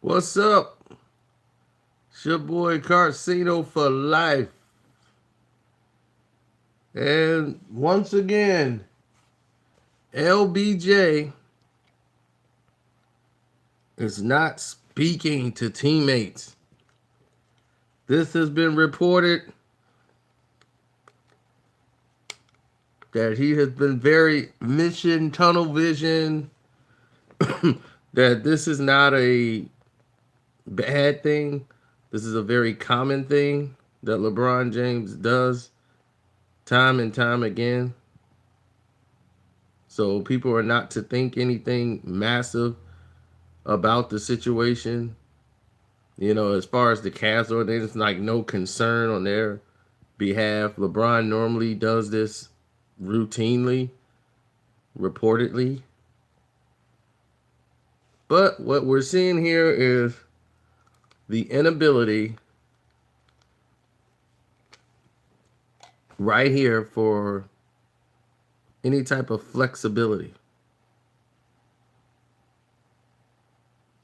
What's up? It's your boy Carcino for life. And once again, LBJ is not speaking to teammates. This has been reported that he has been very mission tunnel vision, that this is not a bad thing. This is a very common thing that LeBron James does time and time again. So people are not to think anything massive about the situation. As far as the Cavs are, there's like no concern on their behalf. LeBron normally does this routinely, reportedly. But what we're seeing here is the inability right here for any type of flexibility.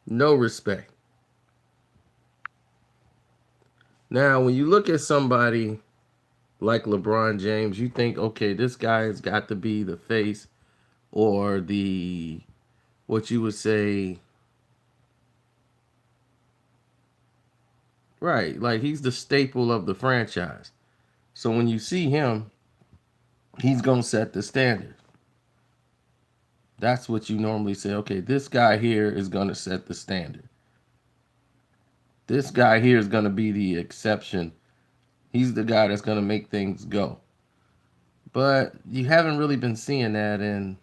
No respect. Now, when you look at somebody like LeBron James, you think, okay, this guy has got to be the face or the, what you would say, right, like he's the staple of the franchise. So when you see him, he's going to set the standard. That's what you normally say. Okay, this guy here is going to set the standard. This guy here is going to be the exception. He's the guy that's going to make things go. But you haven't really been seeing that, and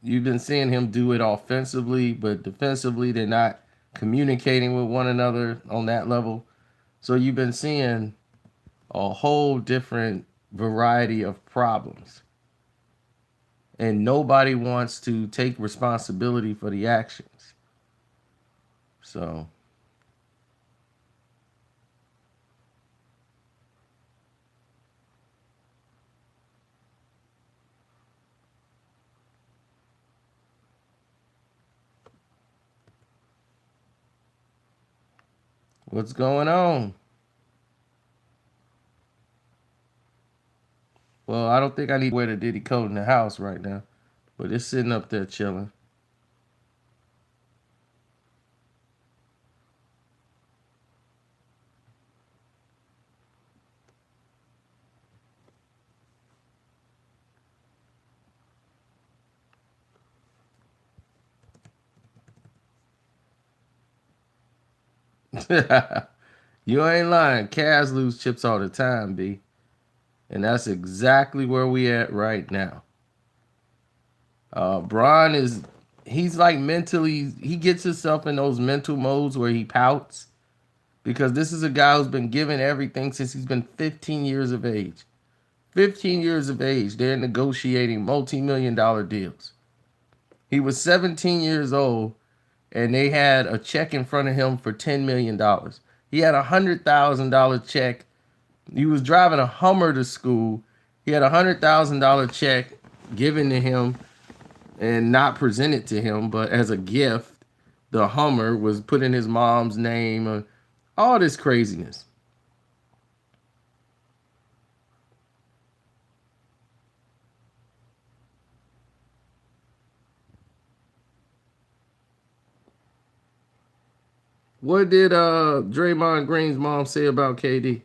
you've been seeing him do it offensively, but defensively, they're not communicating with one another on that level. So you've been seeing a whole different variety of problems. And nobody wants to take responsibility for the actions. So what's going on? Well, I don't think I need to wear the Diddy coat in the house right now, but it's sitting up there chilling. You ain't lying. Cavs lose chips all the time, B. And that's exactly where we at right now. Bron he's like mentally, he gets himself in those mental modes where he pouts because this is a guy who's been given everything since he's been 15 years of age. 15 years of age, they're negotiating multi-million-dollar deals. He was 17 years old, and they had a check in front of him for $10 million. He had a $100,000 check. He was driving a Hummer to school. He had a $100,000 check given to him and not presented to him, but as a gift. The Hummer was put in his mom's name. All this craziness. What did Draymond Green's mom say about KD?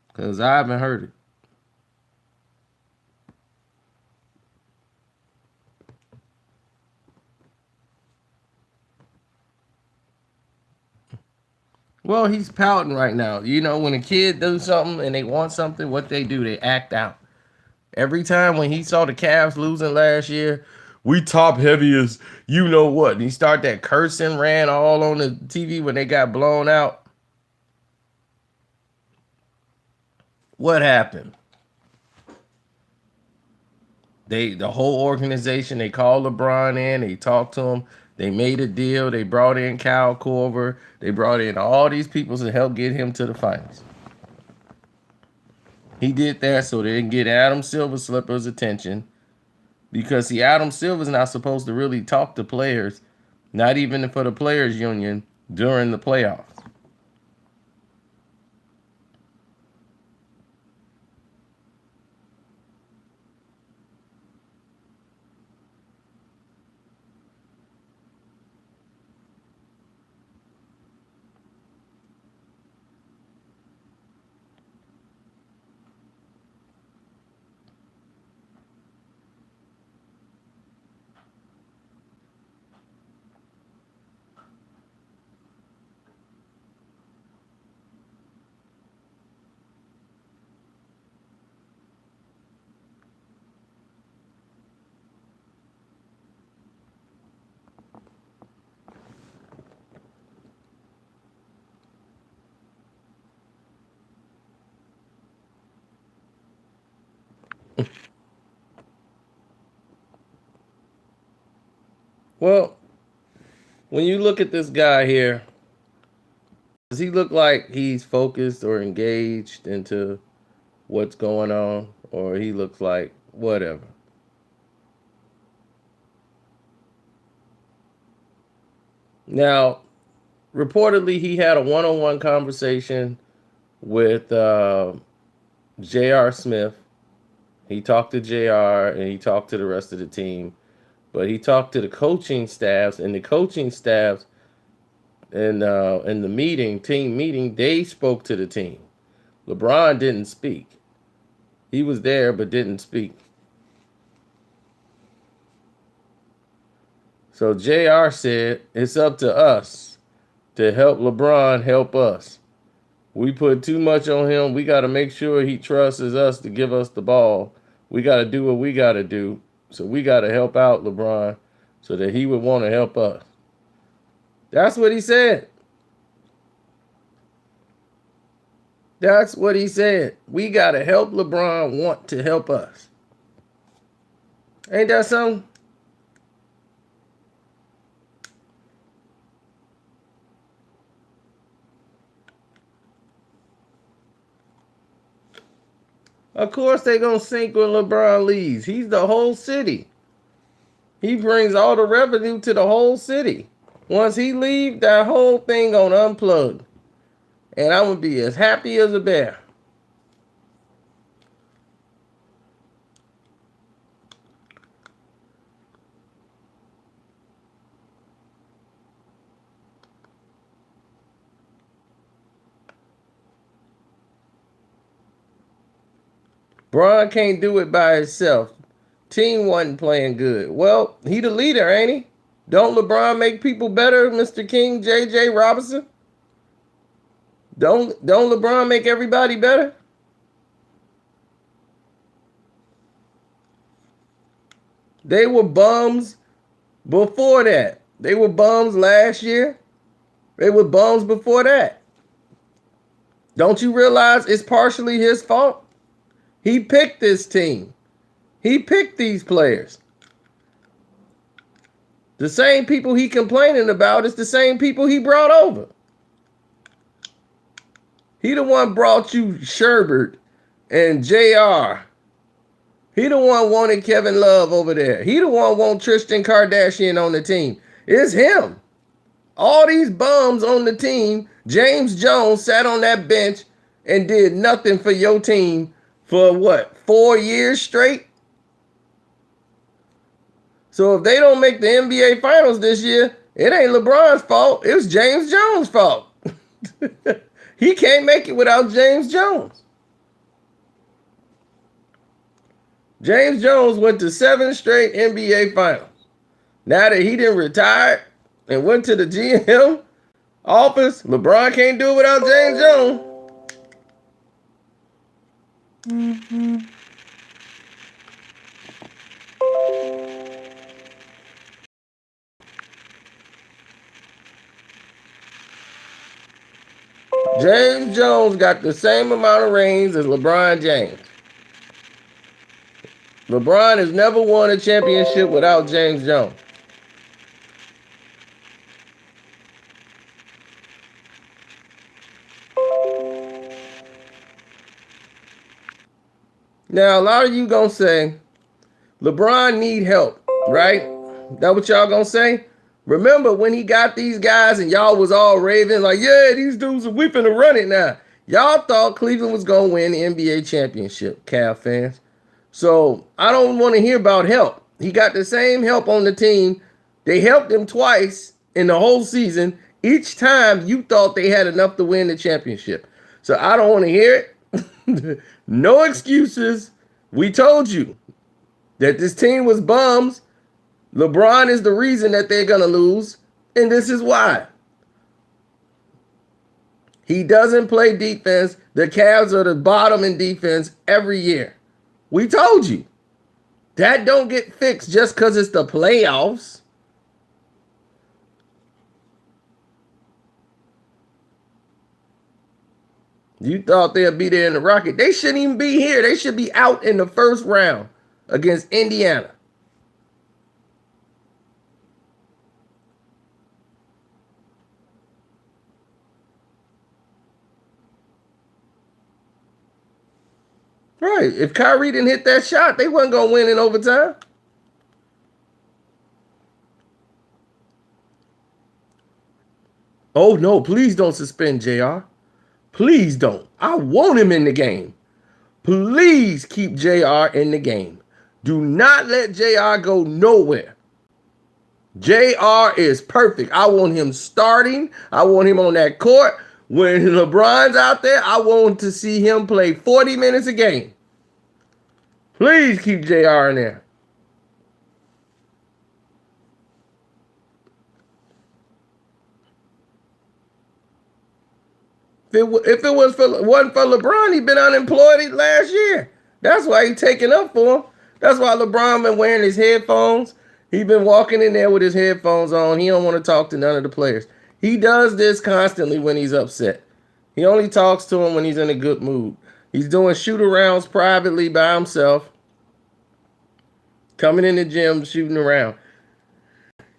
Because I haven't heard it. Well, he's pouting right now. When a kid does something and they want something, what they do, they act out. Every time when he saw the Cavs losing last year, we top heavy as you know what. And he started that cursing, ran all on the TV when they got blown out. What happened? The whole organization, they called LeBron in, they talked to him. They made a deal. They brought in Kyle Korver. They brought in all these people to help get him to the finals. He did that so they didn't get Adam Silver Slipper's attention. Because, see, Adam Silver's not supposed to really talk to players, not even for the players' union, during the playoffs. Well, when you look at this guy here, does he look like he's focused or engaged into what's going on? Or he looks like whatever? Now, reportedly, he had a one-on-one conversation with J.R. Smith. He talked to J.R. and he talked to the rest of the team. But he talked to the coaching staffs, and the coaching staffs in the meeting, team meeting, they spoke to the team. LeBron didn't speak. He was there but didn't speak. So JR said, it's up to us to help LeBron help us. We put too much on him. We got to make sure he trusts us to give us the ball. We got to do what we got to do. So we got to help out LeBron so that he would want to help us. That's what he said. That's what he said. We got to help LeBron want to help us. Ain't that something? Of course they going to sink when LeBron leaves. He's the whole city. He brings all the revenue to the whole city. Once he leaves, that whole thing going to unplug. And I'm going to be as happy as a bear. Bron can't do it by himself. Team wasn't playing good. Well, he the leader, ain't he? Don't LeBron make people better, Mr. King, J.J. Robinson? Don't LeBron make everybody better? They were bums before that. They were bums last year. They were bums before that. Don't you realize it's partially his fault? He picked this team. He picked these players. The same people he complaining about is the same people he brought over. He the one brought you Sherbert and JR. He the one wanted Kevin Love over there. He the one want Tristan Kardashian on the team. It's him. All these bums on the team. James Jones sat on that bench and did nothing for your team for what, 4 years straight? So if they don't make the NBA Finals this year, it ain't LeBron's fault. It was James Jones' fault. He can't make it without James Jones. James Jones went to 7 straight NBA Finals. Now that he didn't retire and went to the GM office, LeBron can't do it without James Jones. James Jones got the same amount of rings as LeBron James. LeBron has never won a championship without James Jones. Now, a lot of you gonna say, LeBron need help, right? That what y'all gonna say? Remember when he got these guys and y'all was all raving like, yeah, these dudes are weeping to run it now. Y'all thought Cleveland was gonna win the NBA championship, Cavs fans. So I don't want to hear about help. He got the same help on the team. They helped him twice in the whole season. Each time you thought they had enough to win the championship. So I don't want to hear it. No excuses. We told you that this team was bums. LeBron is the reason that they're going to lose. And this is why. He doesn't play defense. The Cavs are the bottom in defense every year. We told you. That don't get fixed just because it's the playoffs. You thought they'd be there in the Rocket. They shouldn't even be here. They should be out in the first round against Indiana. Right. If Kyrie didn't hit that shot, they wasn't going to win in overtime. Oh, no. Please don't suspend JR. Please don't. I want him in the game. Please keep JR in the game. Do not let JR go nowhere. JR is perfect. I want him starting. I want him on that court. When LeBron's out there, I want to see him play 40 minutes a game. Please keep JR in there. If it wasn't for LeBron, he'd been unemployed last year. That's why he's taking up for him. That's why LeBron been wearing his headphones. He been walking in there with his headphones on. He don't want to talk to none of the players. He does this constantly when he's upset. He only talks to him when he's in a good mood. He's doing shoot-arounds privately by himself. Coming in the gym, shooting around.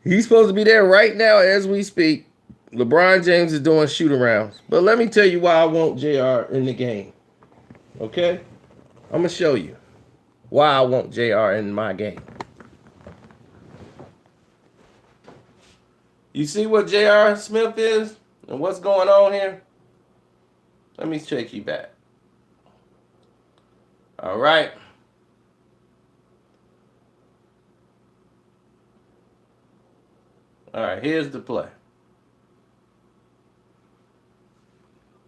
He's supposed to be there right now as we speak. LeBron James is doing shoot-arounds. But let me tell you why I want JR in the game. Okay? I'm going to show you why I want JR in my game. You see what J.R. Smith is and what's going on here? Let me take you back. All right. All right, here's the play.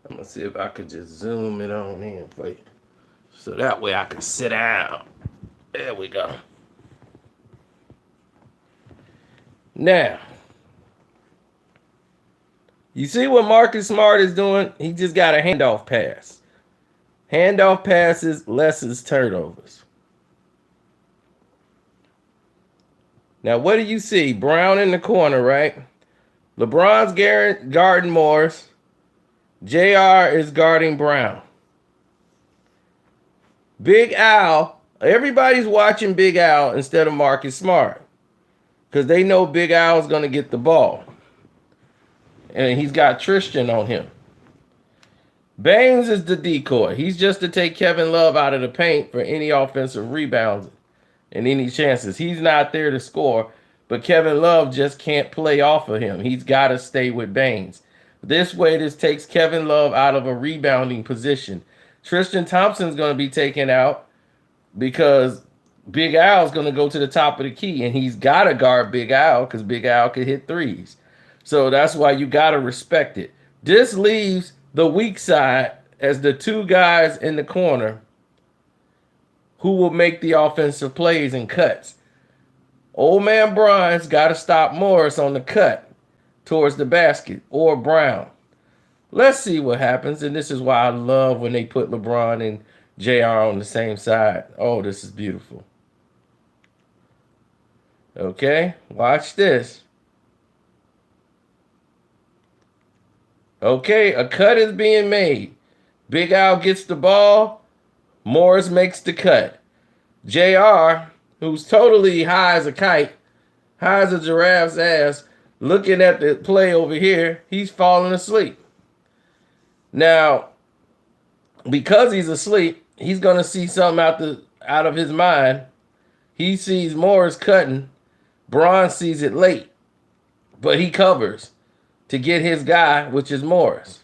I'm going to see if I can just zoom it on in for you. So that way I can sit down. There we go. Now, you see what Marcus Smart is doing? He just got a handoff pass. Handoff passes lessens turnovers. Now, what do you see? Brown in the corner, right? LeBron's guarding Morris. JR is guarding Brown. Big Al, everybody's watching Big Al instead of Marcus Smart because they know Big Al is going to get the ball. And he's got Tristan on him. Baines is the decoy. He's just to take Kevin Love out of the paint for any offensive rebounds and any chances. He's not there to score, but Kevin Love just can't play off of him. He's got to stay with Baines. This way, this takes Kevin Love out of a rebounding position. Tristan Thompson's going to be taken out because Big Al's going to go to the top of the key, and he's got to guard Big Al because Big Al can hit threes. So that's why you got to respect it. This leaves the weak side as the two guys in the corner who will make the offensive plays and cuts. Old man Bron's got to stop Morris on the cut towards the basket or Brown. Let's see what happens. And this is why I love when they put LeBron and JR on the same side. Oh, this is beautiful. Okay, watch this. Okay, a cut is being made. Big Al gets the ball. Morris makes the cut. JR, who's totally high as a kite, high as a giraffe's ass, looking at the play over here, he's falling asleep. Now, because he's asleep, He's gonna see something out of his mind. He sees Morris cutting. Bron sees it late, but he covers to get his guy, which is Morris.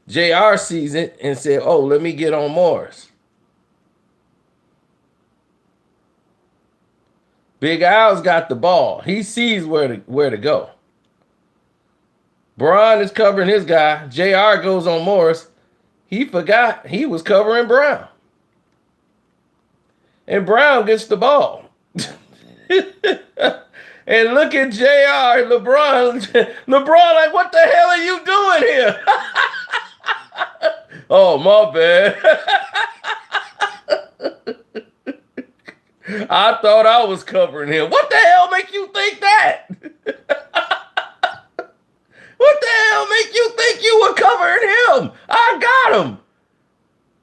JR sees it and said, "Oh, let me get on Morris." Big Al's got the ball. He sees where to go. Bron is covering his guy. JR goes on Morris. He forgot he was covering Brown. And Brown gets the ball. And look at JR, LeBron. LeBron, like, what the hell are you doing here? Oh, my bad. I thought I was covering him. What the hell make you think that? What the hell make you think you were covering him? I got him.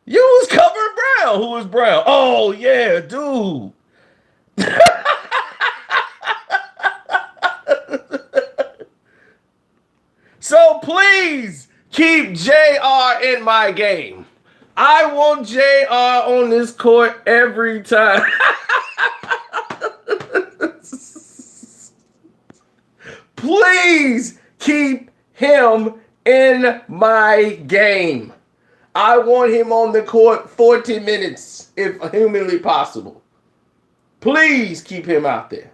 You was covering Brown. Who was Brown? Oh, yeah, dude. So please keep JR in my game. I want JR on this court every time. Please keep him in my game. I want him on the court 40 minutes if humanly possible. Please keep him out there.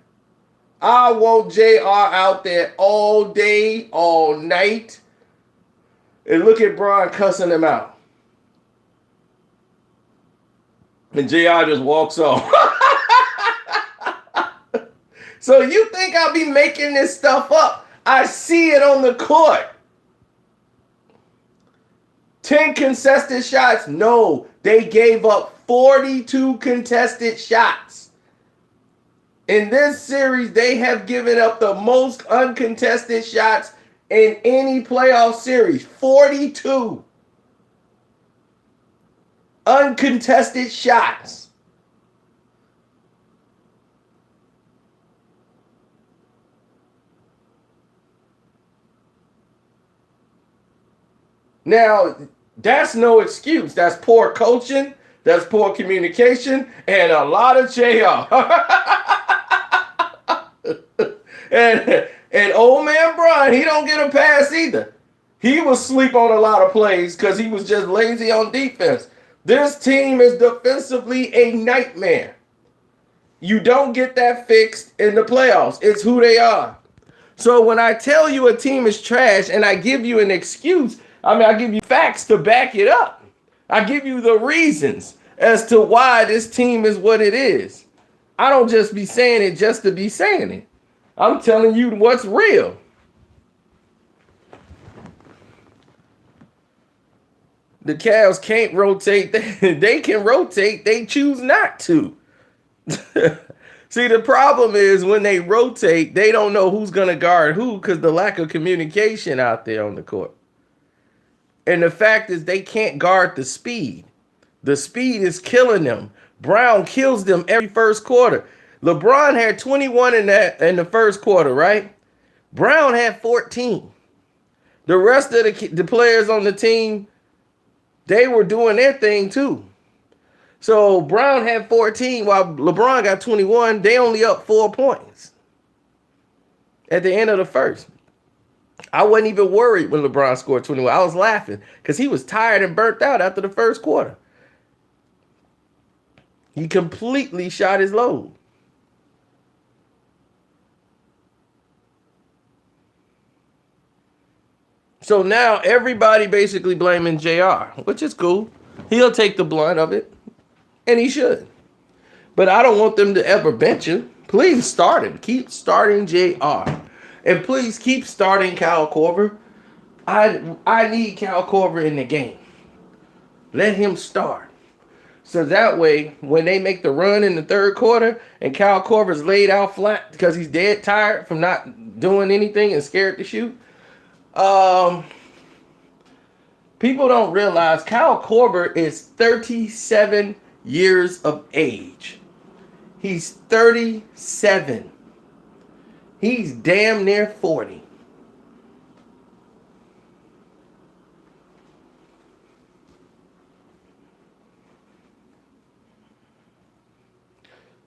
I want JR out there all day, all night. And look at Bron cussing him out. And JR just walks off. So you think I'll be making this stuff up? I see it on the court. 10 contested shots. No, they gave up 42 contested shots. In this series, they have given up the most uncontested shots in any playoff series. 42 uncontested shots. Now, that's no excuse. That's poor coaching. That's poor communication. And a lot of JR. and old man Bron, he don't get a pass either. He was asleep on a lot of plays because he was just lazy on defense. This team is defensively a nightmare. You don't get that fixed in the playoffs. It's who they are. So when I tell you a team is trash and I give you an excuse, I give you facts to back it up. I give you the reasons as to why this team is what it is. I don't just be saying it just to be saying it. I'm telling you what's real. The Cavs can't rotate. They can rotate. They choose not to. See, the problem is when they rotate, they don't know who's going to guard who because the lack of communication out there on the court. And the fact is they can't guard the speed. The speed is killing them. Brown kills them every first quarter. LeBron had 21 in the first quarter, right? Brown had 14. The rest of the players on the team, they were doing their thing too. So Brown had 14 while LeBron got 21. They only up 4 points at the end of the first. I wasn't even worried when LeBron scored 21. I was laughing because he was tired and burnt out after the first quarter. He completely shot his load. So now everybody basically blaming JR, which is cool. He'll take the blunt of it, and he should. But I don't want them to ever bench him. Please start him. Keep starting JR. And please keep starting Kyle Korver. I need Kyle Korver in the game. Let him start. So that way, when they make the run in the third quarter and Kyle Korver's laid out flat because he's dead tired from not doing anything and scared to shoot, people don't realize Kyle Korver is 37 years of age. He's 37. He's damn near 40.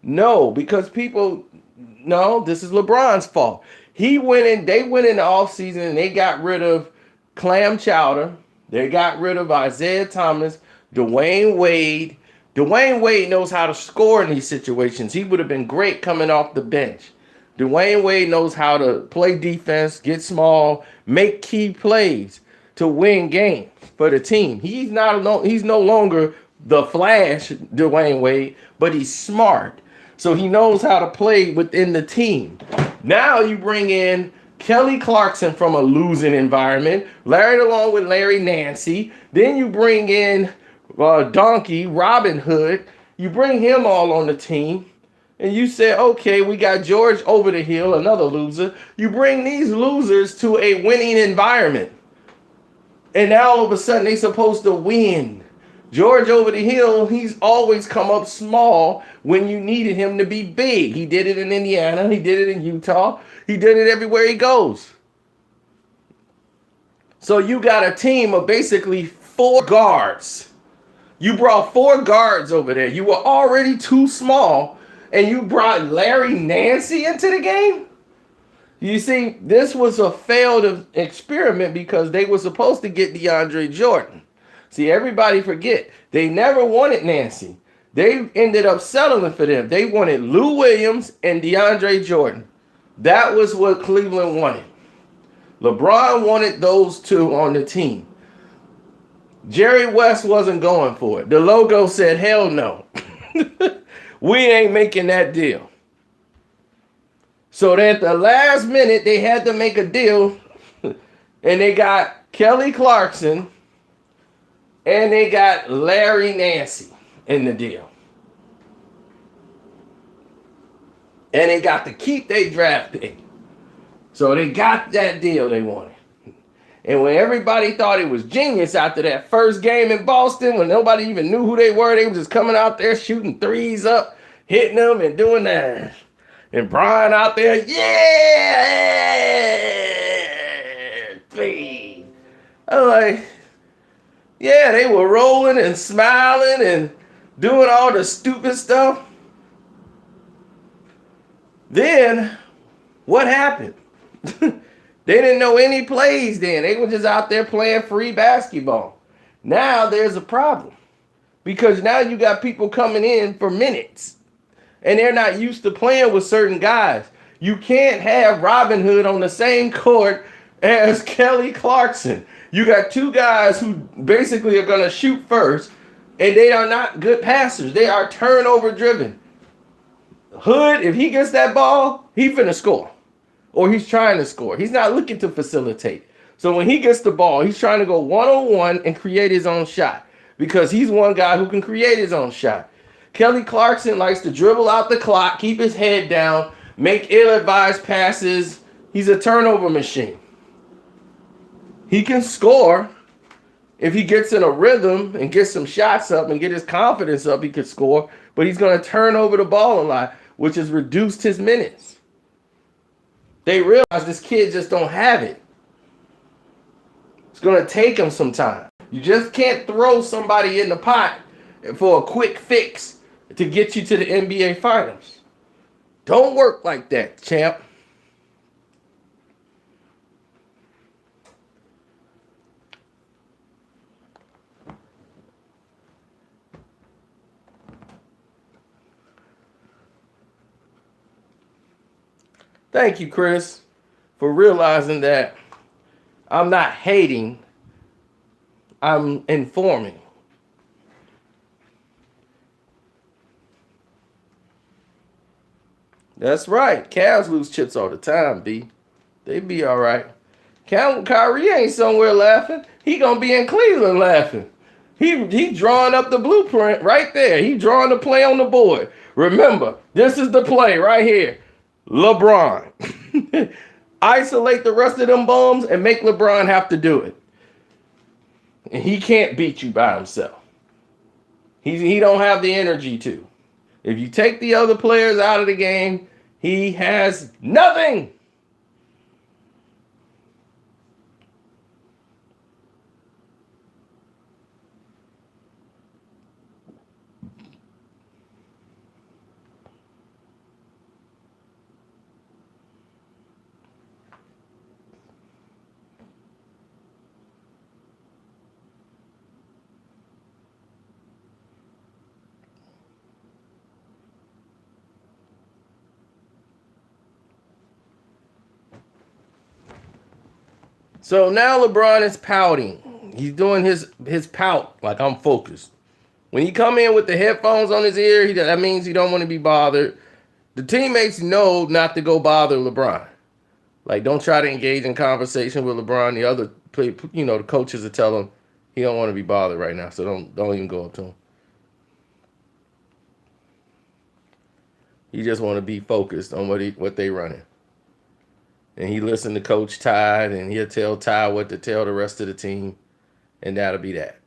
No, because people, no, this is LeBron's fault. He went in, they went in the offseason and they got rid of Clam Chowder. They got rid of Isaiah Thomas, Dwayne Wade. Dwayne Wade knows how to score in these situations. He would have been great coming off the bench. Dwayne Wade knows how to play defense, get small, make key plays to win games for the team. He's not alone. He's no longer the Flash, Dwayne Wade, but he's smart. So he knows how to play within the team. Now you bring in Kelly Clarkson from a losing environment, Larry along with Larry Nance. Then you bring in Donkey, Robin Hood. You bring him all on the team. And you say, okay, we got George over the hill, another loser. You bring these losers to a winning environment. And now all of a sudden they're supposed to win. George over the hill, he's always come up small when you needed him to be big. He did it in Indiana. He did it in Utah. He did it everywhere he goes. So you got a team of basically 4 guards. You brought 4 guards over there. You were already too small, and you brought Larry Nance into the game? You see, this was a failed experiment because they were supposed to get DeAndre Jordan. See, everybody forget, they never wanted Nancy. They ended up settling for them. They wanted Lou Williams and DeAndre Jordan. That was what Cleveland wanted. LeBron wanted those 2 on the team. Jerry West wasn't going for it. The logo said, hell no. We ain't making that deal. So at the last minute, they had to make a deal. And they got Kelly Clarkson and they got Larry Nance in the deal. And they got to keep their draft pick. So they got that deal they wanted. And when everybody thought it was genius after that first game in Boston, when nobody even knew who they were just coming out there shooting threes up, hitting them and doing that. And Brian out there, yeah, please. I'm like, yeah, they were rolling and smiling and doing all the stupid stuff. Then, what happened? They didn't know any plays then. They were just out there playing free basketball. Now there's a problem because now you got people coming in for minutes and they're not used to playing with certain guys. You can't have Robin Hood on the same court as Kelly Clarkson. You got 2 guys who basically are going to shoot first and they are not good passers. They are turnover driven. Hood, if he gets that ball, he finna score. Or he's trying to score. He's not looking to facilitate. So when he gets the ball, he's trying to go one-on-one and create his own shot because he's one guy who can create his own shot. Kelly Clarkson likes to dribble out the clock, keep his head down, make ill-advised passes. He's a turnover machine. He can score. If he gets in a rhythm and gets some shots up and get his confidence up, he could score. But he's going to turn over the ball a lot, which has reduced his minutes. They realize this kid just don't have it. It's going to take him some time. You just can't throw somebody in the pot for a quick fix to get you to the NBA Finals. Don't work like that, champ. Thank you, Chris, for realizing that I'm not hating, I'm informing. That's right. Cavs lose chips all the time, B. They be all right. Kyrie ain't somewhere laughing. He gonna be in Cleveland laughing. He drawing up the blueprint right there. He drawing the play on the board. Remember, this is the play right here. LeBron. Isolate the rest of them bums and make LeBron have to do it. And he can't beat you by himself. He don't have the energy to. If you take the other players out of the game, he has nothing. So now LeBron is pouting. He's doing his pout like I'm focused. When he come in with the headphones on his ear, that means he don't want to be bothered. The teammates know not to go bother LeBron. Like, don't try to engage in conversation with LeBron. The other play, the coaches will tell him he don't want to be bothered right now, so don't even go up to him. He just want to be focused on what they running. And he listen to Coach Ty, and he'll tell Ty what to tell the rest of the team, and that'll be that.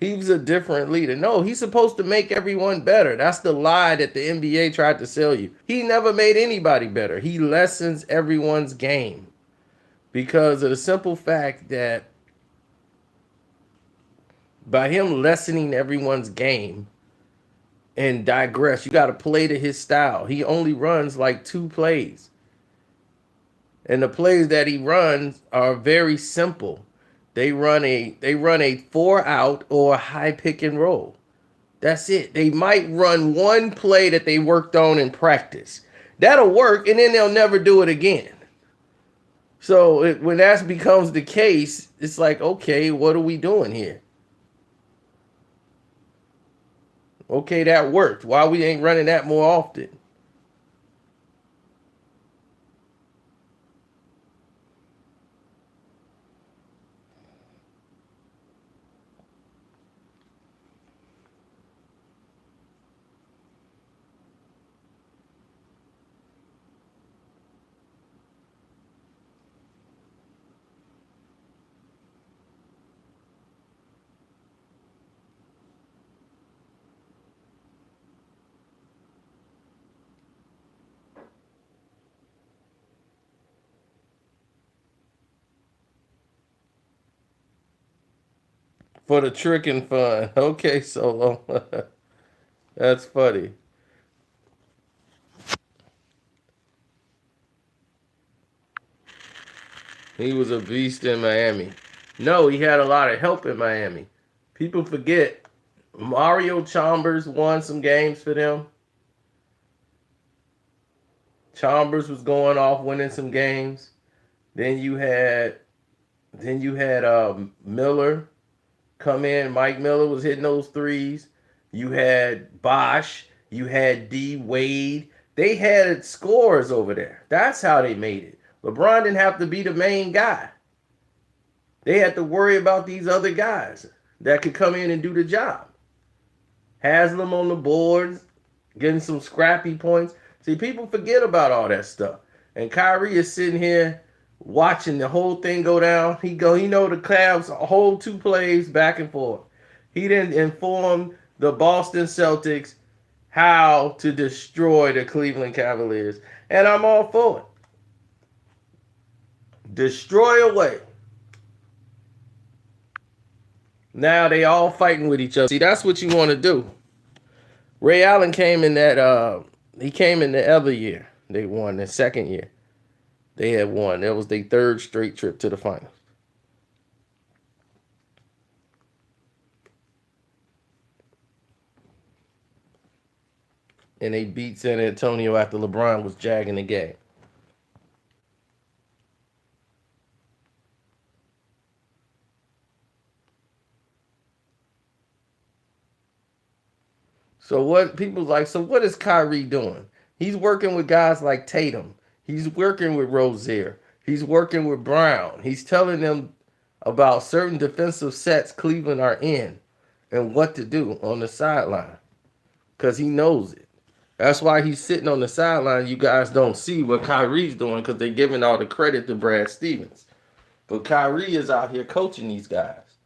He's a different leader. No, he's supposed to make everyone better. That's the lie that the NBA tried to sell you. He never made anybody better. He lessens everyone's game because of the simple fact that by him lessening everyone's game and digress, you got to play to his style. He only runs like 2 plays. And the plays that he runs are very simple. They run a 4 out or a high pick and roll. That's it. They might run one play that they worked on in practice. That'll work, and then they'll never do it again. So when that becomes the case, it's like, okay, what are we doing here? Okay, that worked. Why we ain't running that more often? For the trick and fun. Okay, Solo. That's funny. He was a beast in Miami. No, he had a lot of help in Miami. People forget Mario Chalmers won some games for them. Chalmers was going off winning some games. Then you had Miller come in. Mike Miller was hitting those threes. You had Bosch. You had D Wade. They had scores over there. That's how they made it. LeBron didn't have to be the main guy. They had to worry about these other guys that could come in and do the job. Haslam on the boards, getting some scrappy points. See, people forget about all that stuff. And Kyrie is sitting here watching the whole thing go down. He know the Cavs hold 2 plays back and forth. He didn't inform the Boston Celtics how to destroy the Cleveland Cavaliers. And I'm all for it. Destroy away. Now they all fighting with each other. See, that's what you want to do. Ray Allen came in that he came in the other year. They won the second year. They had won. That was their 3rd straight trip to the finals. And they beat San Antonio after LeBron was jagging the game. So what is Kyrie doing? He's working with guys like Tatum. He's working with Rozier. He's working with Brown. He's telling them about certain defensive sets Cleveland are in and what to do on the sideline because he knows it. That's why he's sitting on the sideline. You guys don't see what Kyrie's doing because they're giving all the credit to Brad Stevens. But Kyrie is out here coaching these guys.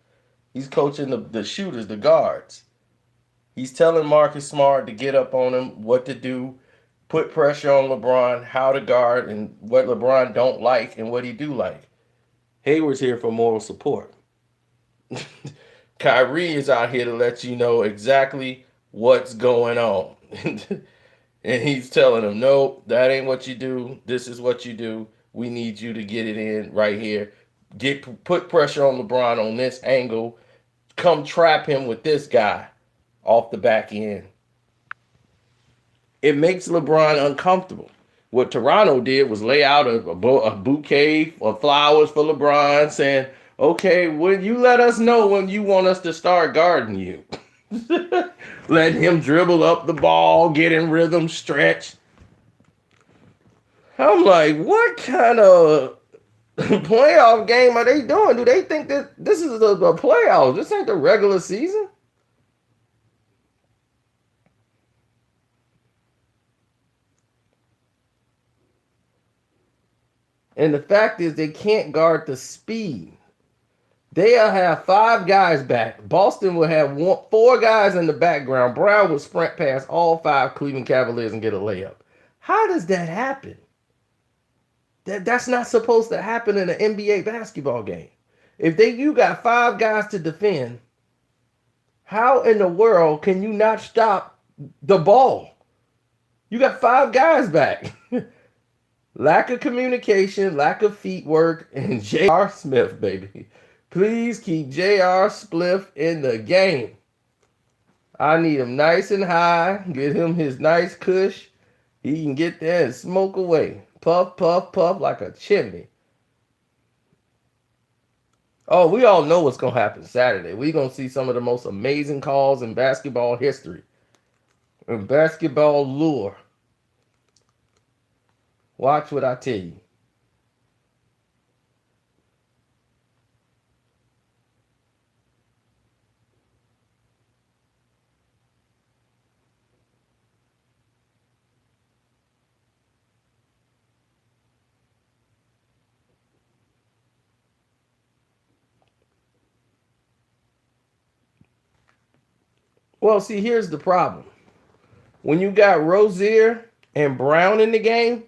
He's coaching the shooters, the guards. He's telling Marcus Smart to get up on him, what to do, put pressure on LeBron, how to guard, and what LeBron don't like and what he do like. Hayward's here for moral support. Kyrie is out here to let you know exactly what's going on. And he's telling them, no, that ain't what you do. This is what you do. We need you to get it in right here. Put pressure on LeBron on this angle. Come trap him with this guy off the back end. It makes LeBron uncomfortable. What Toronto did was lay out a bouquet of flowers for LeBron, saying, okay, when you let us know when you want us to start guarding you. Let him dribble up the ball, get in rhythm, stretch. I'm like, what kind of playoff game are they doing? Do they think that this is the playoffs? This ain't the regular season? And the fact is, they can't guard the speed. They'll have 5 guys back. Boston will have 4 guys in the background. Brown will sprint past all 5 Cleveland Cavaliers and get a layup. How does that happen? That's not supposed to happen in an NBA basketball game. If you got 5 guys to defend, how in the world can you not stop the ball? You got 5 guys back. Lack of communication, lack of feet work, and J.R. Smith, baby. Please keep J.R. Smith in the game. I need him nice and high. Get him his nice cush. He can get there and smoke away. Puff, puff, puff like a chimney. Oh, we all know what's going to happen Saturday. We're going to see some of the most amazing calls in basketball history. In basketball lore. Watch what I tell you. Well, see, here's the problem. When you got Rozier and Brown in the game,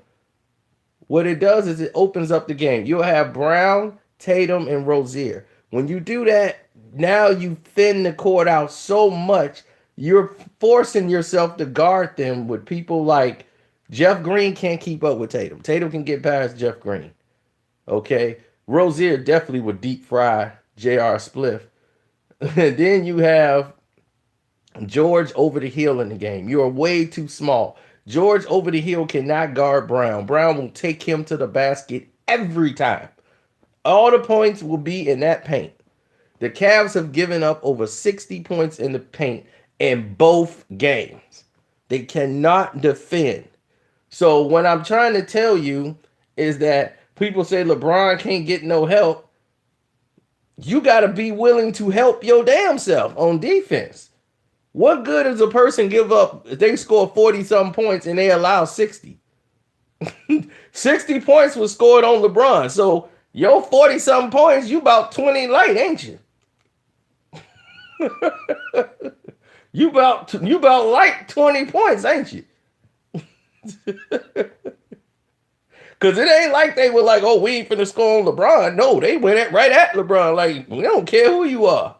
what it does is it opens up the game. You'll have Brown, Tatum, and Rozier. When you do that, now you thin the court out so much, you're forcing yourself to guard them with people like Jeff Green can't keep up with Tatum. Tatum can get past Jeff Green. Okay? Rozier definitely would deep fry J.R. Spliff. And then you have George over the hill in the game. You are way too small. George over the hill cannot guard Brown. Brown will take him to the basket every time. All the points will be in that paint. The Cavs have given up over 60 points in the paint in both games. They cannot defend. So what I'm trying to tell you is that people say LeBron can't get no help. You got to be willing to help your damn self on defense. What good does a person give up if they score 40-something points and they allow 60? 60 points was scored on LeBron. So your 40-something points, you about 20 light, ain't you? you about like 20 points, ain't you? Because it ain't like they were like, oh, we ain't finna score on LeBron. No, they went right at LeBron. Like, we don't care who you are.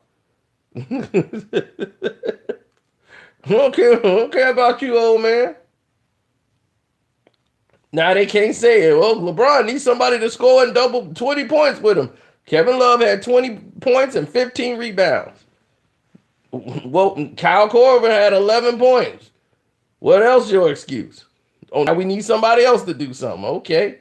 I don't care about you, old man. Now they can't say it. Well, LeBron needs somebody to score and double 20 points with him. Kevin Love had 20 points and 15 rebounds. Well, Kyle Korver had 11 points. What else your excuse? Oh, now we need somebody else to do something. Okay.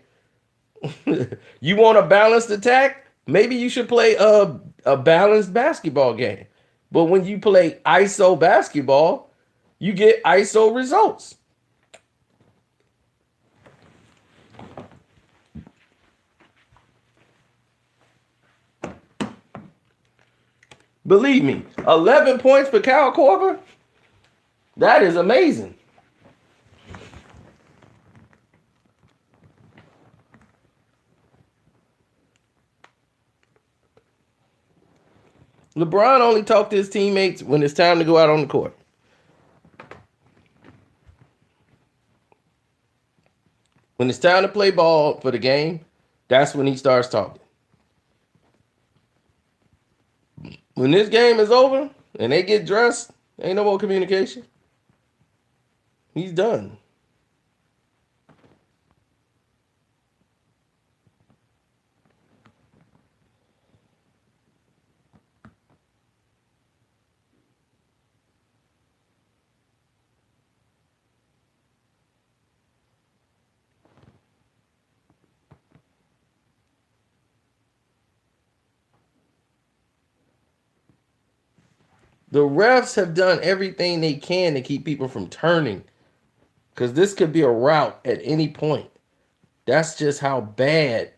You want a balanced attack? Maybe you should play a balanced basketball game. But when you play ISO basketball, you get ISO results. Believe me, 11 points for Kyle Korver, that is amazing. LeBron only talked to his teammates when it's time to go out on the court. When it's time to play ball for the game, that's when he starts talking. When this game is over and they get dressed, ain't no more communication. He's done. The refs have done everything they can to keep people from turning because this could be a rout at any point. That's just how bad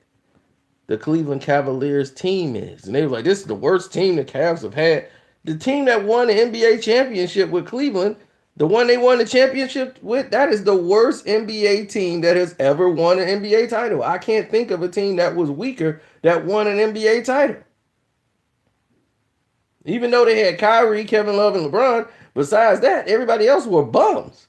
the Cleveland Cavaliers team is. And they were like, this is the worst team the Cavs have had. The team that won the NBA championship with Cleveland, the one they won the championship with, that is the worst NBA team that has ever won an NBA title. I can't think of a team that was weaker that won an NBA title. Even though they had Kyrie, Kevin Love, and LeBron, besides that, everybody else were bums.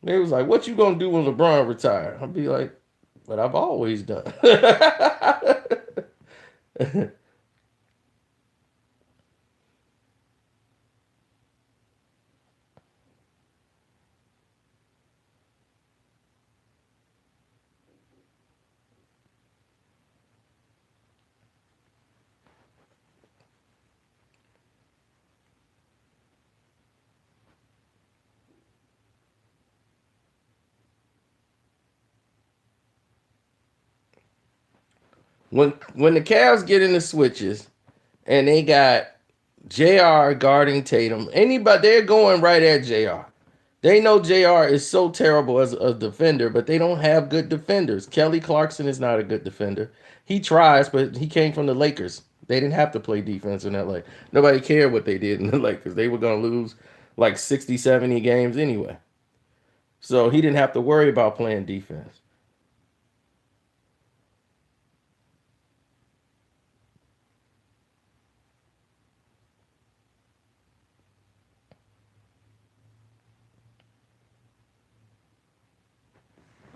They was like, what you gonna do when LeBron retire? I'll be like, what I've always done. When the Cavs get in the switches and they got JR guarding Tatum, anybody they're going right at JR. They know JR is so terrible as a defender, but they don't have good defenders. Kelly Clarkson is not a good defender. He tries, but he came from the Lakers. They didn't have to play defense in LA. Nobody cared what they did in the Lakers. They were going to lose like 60, 70 games anyway. So he didn't have to worry about playing defense.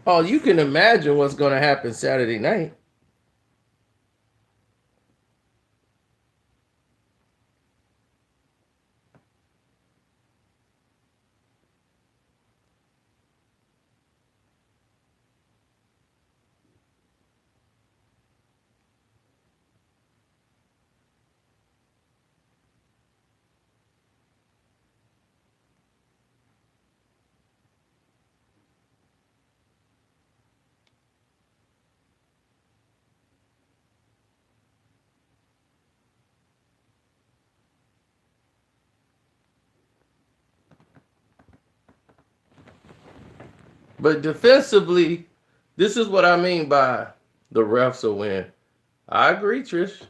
Oh, you can imagine what's going to happen Saturday night. But defensively, this is what I mean by the refs will win. I agree, Trish.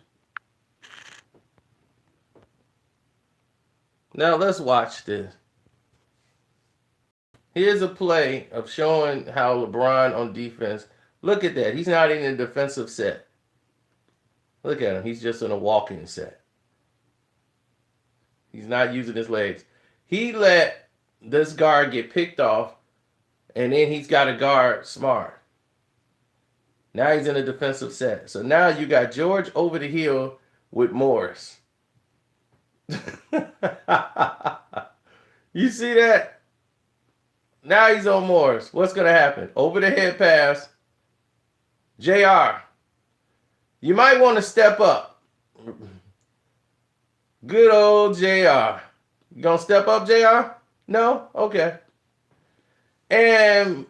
Now let's watch this. Here's a play of showing how LeBron on defense. Look at that. He's not in a defensive set. Look at him. He's just in a walking set. He's not using his legs. He let this guard get picked off, and then he's got a guard Smart. Now he's in a defensive set. So now you got George over the hill with Morris. You see that? Now he's on Morris. What's going to happen? Over the head pass. JR. You might want to step up. Good old JR. You going to step up, JR? No? Okay. And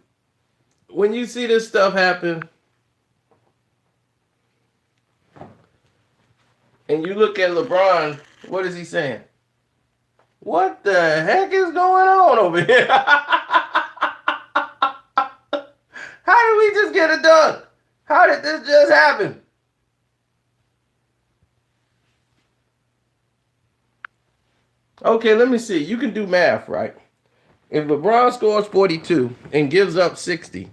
when you see this stuff happen, and you look at LeBron, what is he saying? What the heck is going on over here? How did we just get it done? How did this just happen? Okay, let me see. You can do math, right? If LeBron scores 42 and gives up 60,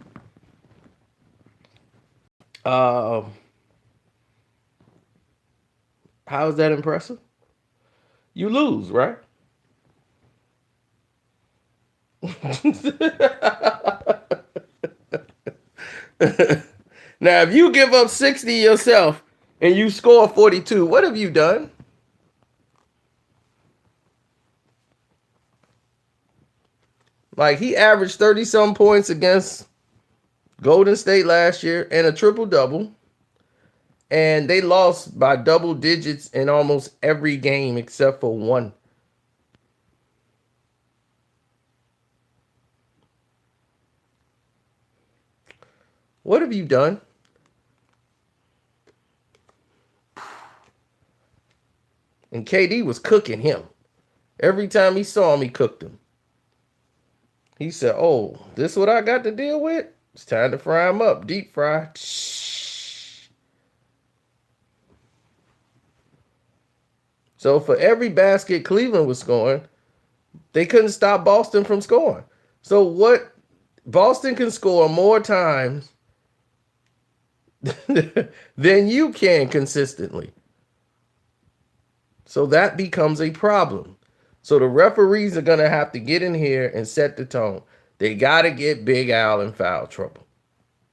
uh, how is that impressive? You lose, right? Now, if you give up 60 yourself and you score 42, what have you done? Like, he averaged 30 some points against Golden State last year and a triple double. And they lost by double digits in almost every game except for one. What have you done? And KD was cooking him. Every time he saw him, he cooked him. He said, "Oh, this is what I got to deal with? It's time to fry him up. Deep fry." So for every basket Cleveland was scoring, they couldn't stop Boston from scoring. So what? Boston can score more times than you can consistently. So that becomes a problem. So the referees are going to have to get in here and set the tone. They got to get Big Al in foul trouble.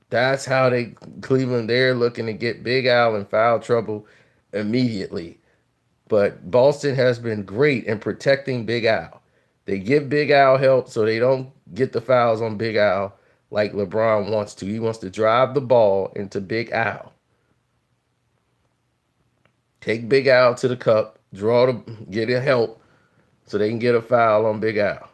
That's how they're looking to get Big Al in foul trouble immediately. But Boston has been great in protecting Big Al. They give Big Al help so they don't get the fouls on Big Al like LeBron wants to. He wants to drive the ball into Big Al. Take Big Al to the cup, get a help so they can get a foul on Big Al.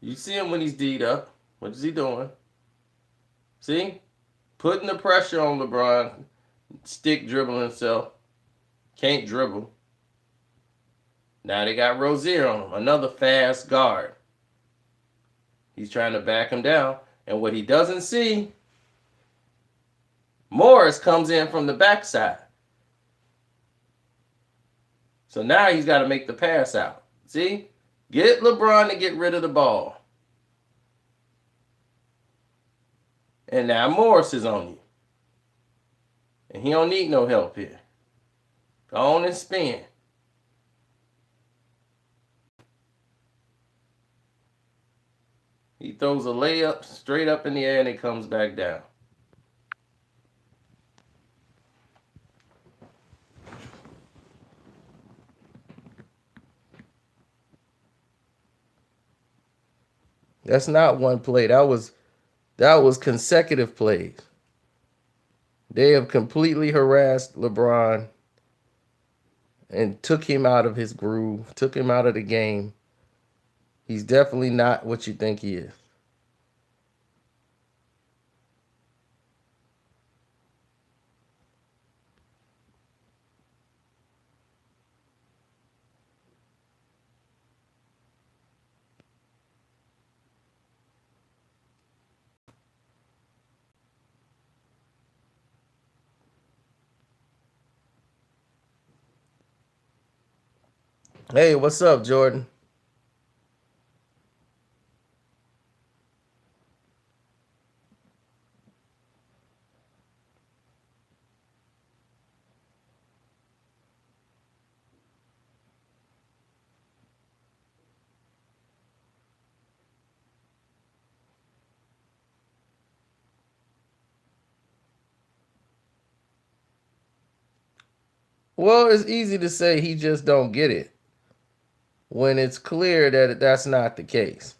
You see him when he's D'd up. What is he doing? See? Putting the pressure on LeBron. Stick dribbling himself. Can't dribble. Now they got Rozier on him. Another fast guard. He's trying to back him down. And what he doesn't see, Morris comes in from the backside. So now he's got to make the pass out. See? Get LeBron to get rid of the ball. And now Morris is on you. And he don't need no help here. Go on and spin. He throws a layup straight up in the air and it comes back down. That's not one play. That was consecutive plays. They have completely harassed LeBron and took him out of his groove, took him out of the game. He's definitely not what you think he is. Hey, what's up, Jordan? Well, it's easy to say he just don't get it when it's clear that that's not the case.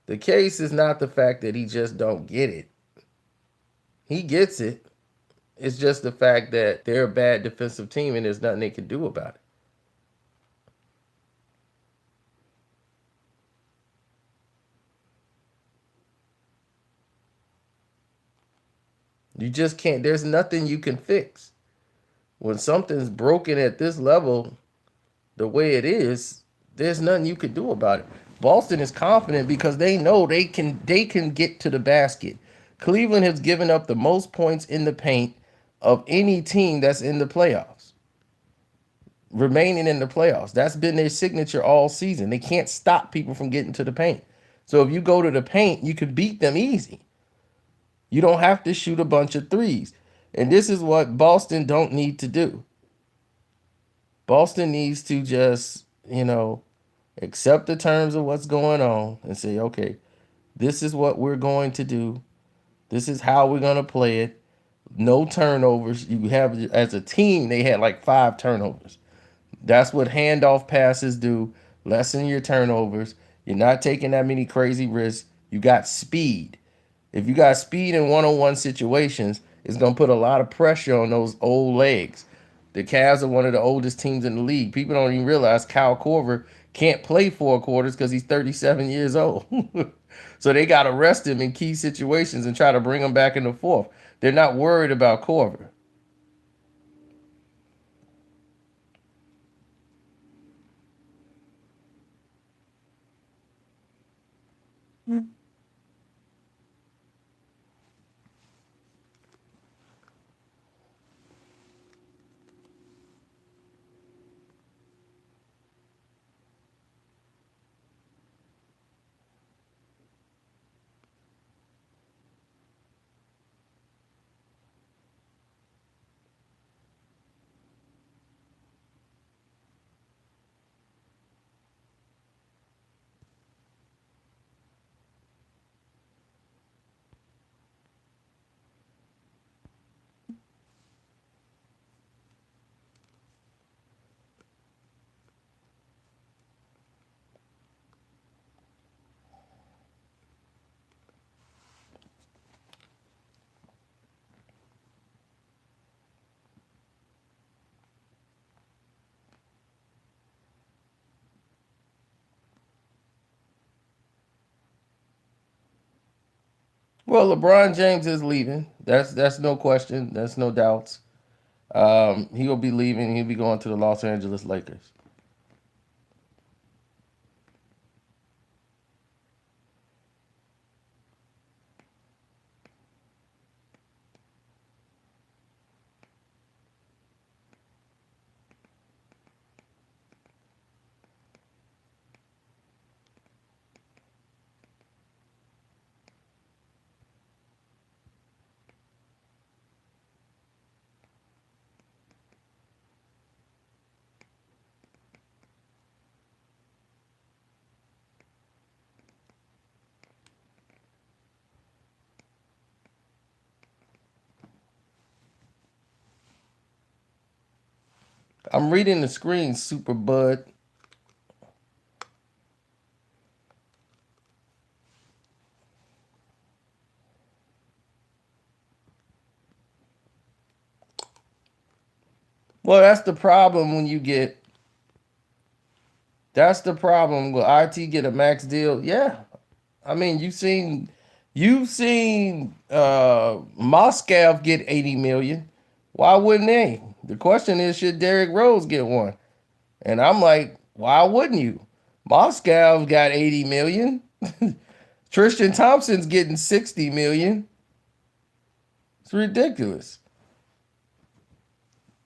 The case is not the fact that he just don't get it. He gets it. It's just the fact that they're a bad defensive team and there's nothing they can do about it. You just can't. There's nothing you can fix. When something's broken at this level, the way it is, there's nothing you could do about it. Boston is confident because they know they can get to the basket. Cleveland has given up the most points in the paint of any team that's in the playoffs, remaining in the playoffs. That's been their signature all season. They can't stop people from getting to the paint. So if you go to the paint, you can beat them easy. You don't have to shoot a bunch of threes. And this is what Boston don't need to do. Boston needs to just, accept the terms of what's going on and say, okay, this is what we're going to do. This is how we're going to play it. No turnovers. You have, as a team, they had like 5 turnovers. That's what handoff passes do. Lessen your turnovers. You're not taking that many crazy risks. You got speed. If you got speed in one-on-one situations, it's going to put a lot of pressure on those old legs. The Cavs are one of the oldest teams in the league. People don't even realize Kyle Korver can't play 4 quarters because he's 37 years old. So they got to rest him in key situations and try to bring him back in the fourth. They're not worried about Korver. Well, LeBron James is leaving. That's no question. That's no doubts. He will be leaving. He'll be going to the Los Angeles Lakers. I'm reading the screen, Super Bud. Well, that's the problem when you get. That's the problem. Will IT get a max deal? Yeah. I mean, you've seen Moscow get 80 million. Why wouldn't they? The question is, should Derrick Rose get one? And I'm like, why wouldn't you? Moscow's got 80 million. Tristan Thompson's getting 60 million. It's ridiculous.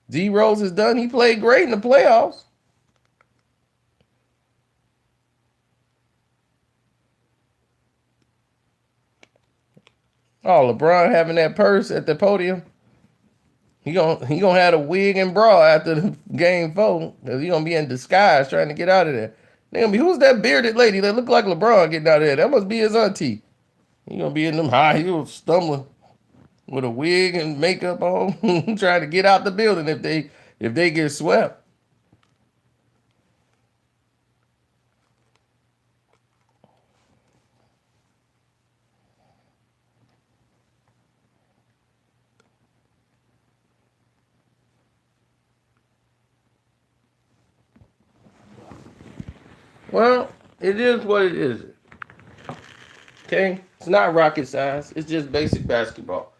D Rose is done. He played great in the playoffs. Oh, LeBron having that purse at the podium. He gonna have a wig and bra after the game 4. Cause he gonna be in disguise trying to get out of there. They gonna be, who's that bearded lady that look like LeBron getting out of there? That must be his auntie. He gonna be in them high heels stumbling with a wig and makeup on, trying to get out the building if they get swept. Well, it is what it is. Okay, it's not rocket science. It's just basic basketball.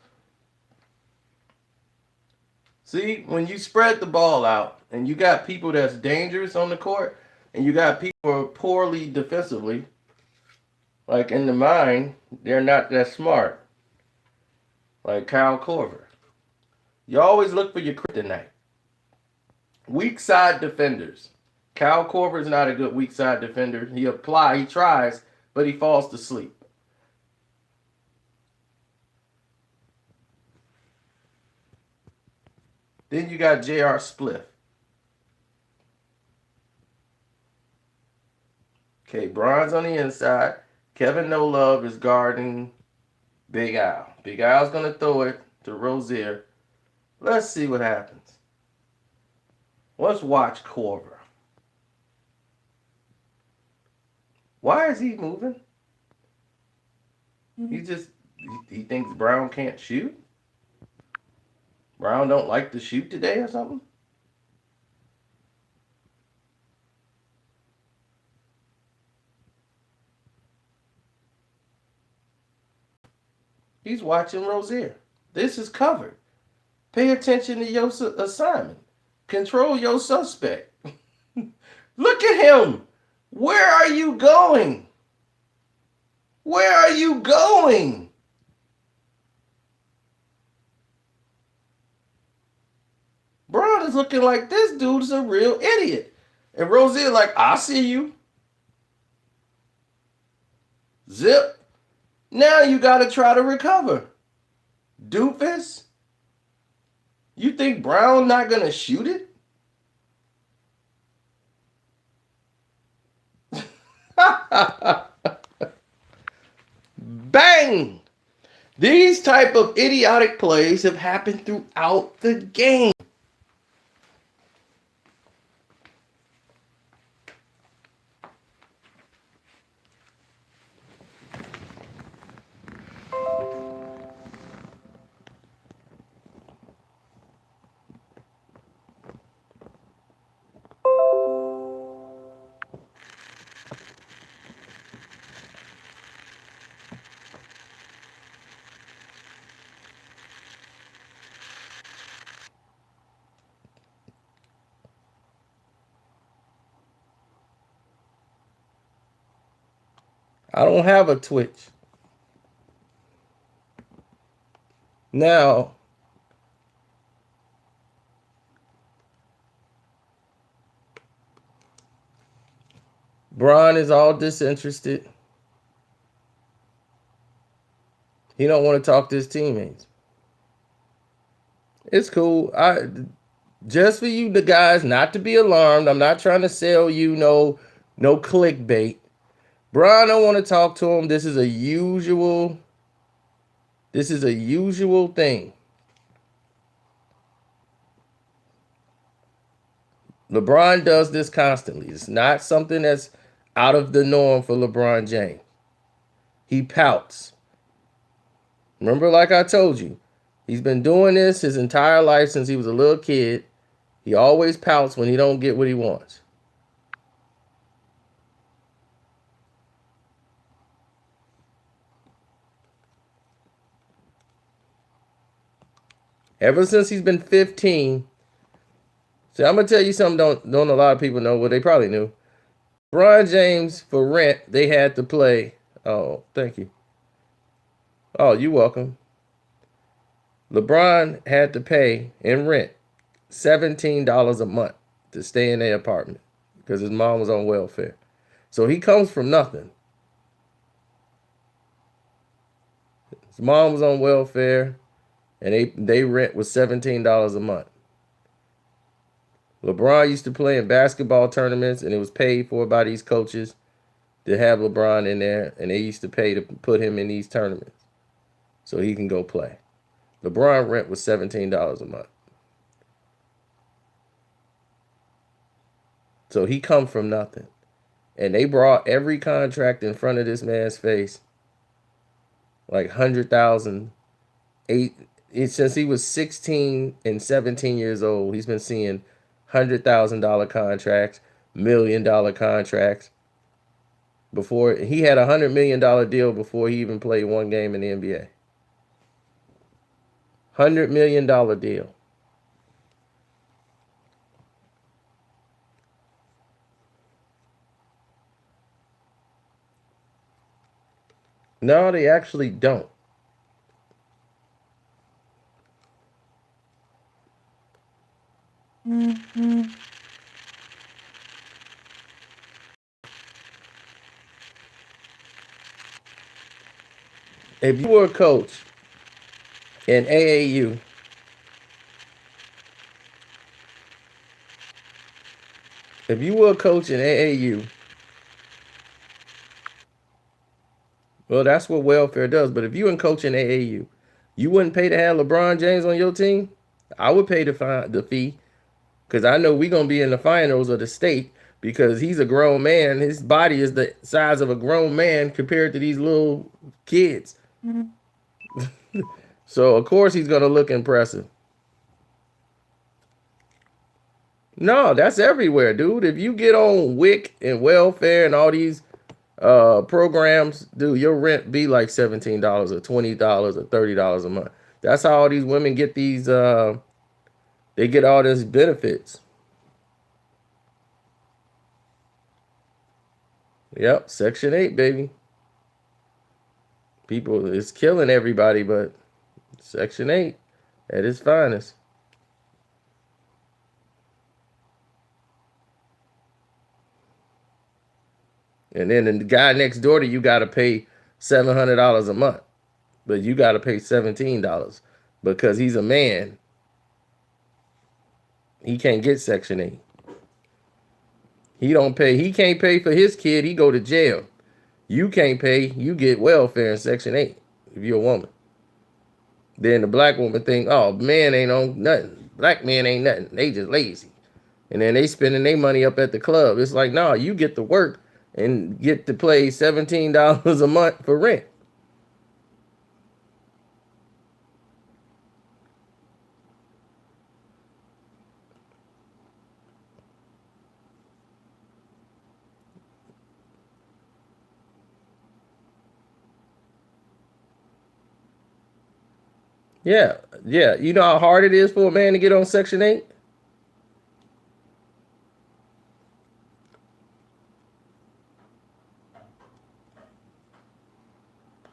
See, when you spread the ball out and you got people that's dangerous on the court and you got people who are poorly defensively, like in the mind, they're not that smart, like Kyle Korver. You always look for your kryptonite. Weak side defenders. Kyle Korver is not a good weak side defender. He tries, but he falls to sleep. Then you got J.R. Spliff. Okay, Bron's on the inside. Kevin No Love is guarding Big Al. Big Al's going to throw it to Rozier. Let's see what happens. Let's watch Korver. Why is he moving? He thinks Brown can't shoot? Brown don't like to shoot today or something? He's watching Rozier. This is covered. Pay attention to your assignment. Control your suspect. Look at him. Where are you going? Where are you going? Braun is looking like this dude is a real idiot. And Rozier like, I see you. Zip. Now you got to try to recover. Doofus. You think Brown not going to shoot it? Bang! These type of idiotic plays have happened throughout the game. I don't have a Twitch. Now, Bron is all disinterested. He don't want to talk to his teammates. It's cool. Just for you, the guys, not to be alarmed. I'm not trying to sell you no clickbait. Bron don't want to talk to him. This is a usual thing. LeBron does this constantly. It's not something that's out of the norm for LeBron James. He pouts. Remember, like I told you, he's been doing this his entire life since he was a little kid. He always pouts when he don't get what he wants. Ever since he's been 15. See, I'm gonna tell you something don't a lot of people know. Well, they probably knew. LeBron James, for rent, they had to play. Oh, thank you. Oh, you're welcome. LeBron had to pay in rent $17 a month to stay in their apartment because his mom was on welfare. So he comes from nothing. His mom was on welfare, and they rent was $17 a month. LeBron used to play in basketball tournaments, and it was paid for by these coaches to have LeBron in there, and they used to pay to put him in these tournaments so he can go play. LeBron rent was $17 a month. So he come from nothing. And they brought every contract in front of this man's face. Like 100,000. Since he was 16 and 17 years old, he's been seeing $100,000 contracts, $1 million contracts. Before he had $100 million deal before he even played one game in the NBA. $100 million deal. No, they actually don't. If you were a coach in AAU, if you were a coach in AAU, well, that's what welfare does. But if you were coaching AAU, you wouldn't pay to have LeBron James on your team. I would pay the fee because I know we're gonna be in the finals of the state because he's a grown man. His body is the size of a grown man compared to these little kids. So of course he's gonna look impressive. No, that's everywhere, dude. If you get on WIC and welfare and all these programs, dude, your rent be like $17 or $20 or $30 a month. That's how all these women get these they get all these benefits. Yep, Section 8, baby. People is killing everybody, but Section 8 at its finest. And then the guy next door to you got to pay $700 a month, but you got to pay $17 because he's a man. He can't get Section 8. He don't pay. He can't pay for his kid. He go to jail. You can't pay. You get welfare in Section 8 if you're a woman. Then the black woman think, oh, man ain't on nothing. Black men ain't nothing. They just lazy. And then they spending their money up at the club. It's like, no, you get to work and get to play $17 a month for rent. Yeah, yeah. You know how hard it is for a man to get on Section 8?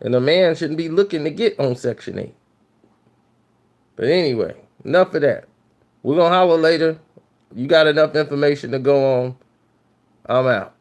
And a man shouldn't be looking to get on Section 8. But anyway, enough of that. We're going to holler later. You got enough information to go on. I'm out.